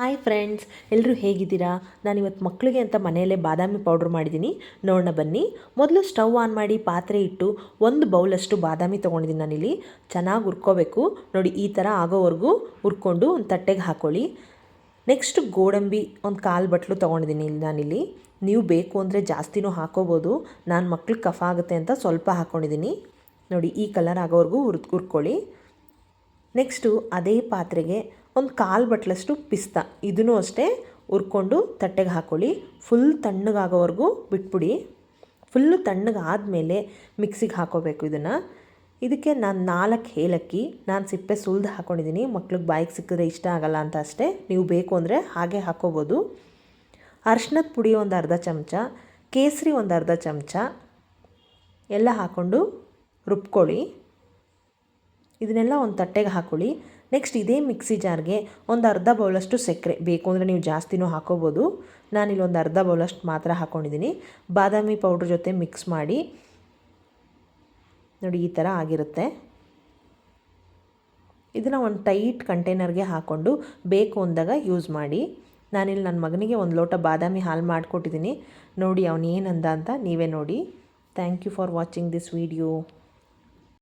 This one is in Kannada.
ಹಾಯ್ ಫ್ರೆಂಡ್ಸ್, ಎಲ್ಲರೂ ಹೇಗಿದ್ದೀರಾ? ನಾನಿವತ್ತು ಮಕ್ಕಳಿಗೆ ಅಂತ ಮನೆಯಲ್ಲೇ ಬಾದಾಮಿ ಪೌಡ್ರ್ ಮಾಡಿದ್ದೀನಿ. ನೋಡೋಣ ಬನ್ನಿ. ಮೊದಲು ಸ್ಟವ್ ಆನ್ ಮಾಡಿ ಪಾತ್ರೆ ಇಟ್ಟು 1 ಬೌಲಷ್ಟು ಬಾದಾಮಿ ತೊಗೊಂಡಿದ್ದೀನಿ ನಾನಿಲ್ಲಿ. ಚೆನ್ನಾಗಿ ಹುರ್ಕೋಬೇಕು. ನೋಡಿ, ಈ ಥರ ಆಗೋವರೆಗೂ ಹುರ್ಕೊಂಡು ಒಂದು ತಟ್ಟೆಗೆ ಹಾಕ್ಕೊಳ್ಳಿ. ನೆಕ್ಸ್ಟ್ ಗೋಡಂಬಿ ಒಂದು 1/4 ಬಟ್ಲು ತೊಗೊಂಡಿದ್ದೀನಿ ನಾನಿಲ್ಲಿ. ನೀವು ಬೇಕು ಅಂದರೆ ಜಾಸ್ತಿನೂ ಹಾಕೋಬೋದು. ನಾನು ಮಕ್ಳಿಗೆ ಕಫ ಆಗುತ್ತೆ ಅಂತ ಸ್ವಲ್ಪ ಹಾಕ್ಕೊಂಡಿದ್ದೀನಿ. ನೋಡಿ, ಈ ಕಲರ್ ಆಗೋವರೆಗೂ ಹುರ್ಕೊಳ್ಳಿ. ನೆಕ್ಸ್ಟು ಅದೇ ಪಾತ್ರೆಗೆ ಒಂದು 1/4 ಬಟ್ಲಷ್ಟು ಪಿಸ್ತಾ, ಇದನ್ನು ಅಷ್ಟೇ ಹುರ್ಕೊಂಡು ತಟ್ಟೆಗೆ ಹಾಕ್ಕೊಳ್ಳಿ. ಫುಲ್ ತಣ್ಣಗಾಗೋವರೆಗೂ ಬಿಟ್ಬಿಡಿ. ಫುಲ್ಲು ತಣ್ಣಗಾದಮೇಲೆ ಮಿಕ್ಸಿಗೆ ಹಾಕ್ಕೋಬೇಕು ಇದನ್ನು. ಇದಕ್ಕೆ ನಾನು 4 ಏಲಕ್ಕಿ, ನಾನು ಸಿಪ್ಪೆ ಸುಲಿದು ಹಾಕ್ಕೊಂಡಿದ್ದೀನಿ. ಮಕ್ಳಿಗೆ ಬಾಯಿಗೆ ಸಿಕ್ಕಿದ್ರೆ ಇಷ್ಟ ಆಗಲ್ಲ ಅಂತ ಅಷ್ಟೇ. ನೀವು ಬೇಕು ಅಂದರೆ ಹಾಗೆ ಹಾಕ್ಕೋಬೋದು. ಅರಿಶಿನದ ಪುಡಿ ಒಂದು ಅರ್ಧ ಚಮಚ, ಕೇಸರಿ ಒಂದು ಅರ್ಧ ಚಮಚ ಎಲ್ಲ ಹಾಕ್ಕೊಂಡು ರುಬ್ಕೊಳ್ಳಿ. ಇದನ್ನೆಲ್ಲ ಒಂದು ತಟ್ಟೆಗೆ ಹಾಕ್ಕೊಳ್ಳಿ. ನೆಕ್ಸ್ಟ್ ಇದೇ ಮಿಕ್ಸಿ ಜಾರ್ಗೆ ಒಂದು ಅರ್ಧ ಬೌಲಷ್ಟು ಸಕ್ಕರೆ, ಬೇಕು ಅಂದರೆ ನೀವು ಜಾಸ್ತಿನೂ ಹಾಕೋಬೋದು. ನಾನಿಲ್ಲಿ ಒಂದು ಅರ್ಧ ಬೌಲಷ್ಟು ಮಾತ್ರ ಹಾಕ್ಕೊಂಡಿದ್ದೀನಿ. ಬಾದಾಮಿ ಪೌಡ್ರ್ ಜೊತೆ ಮಿಕ್ಸ್ ಮಾಡಿ. ನೋಡಿ, ಈ ಥರ ಆಗಿರುತ್ತೆ. ಇದನ್ನು ಒಂದು ಟೈಟ್ ಕಂಟೈನರ್ಗೆ ಹಾಕ್ಕೊಂಡು ಬೇಕು ಅಂದಾಗ ಯೂಸ್ ಮಾಡಿ. ನಾನಿಲ್ಲಿ ನನ್ನ ಮಗನಿಗೆ 1 ಲೋಟ ಬಾದಾಮಿ ಹಾಲು ಮಾಡಿಕೊಟ್ಟಿದ್ದೀನಿ. ನೋಡಿ ಅವನು ಏನಂದ ಅಂತ ನೀವೇ ನೋಡಿ. Thank you for watching this video.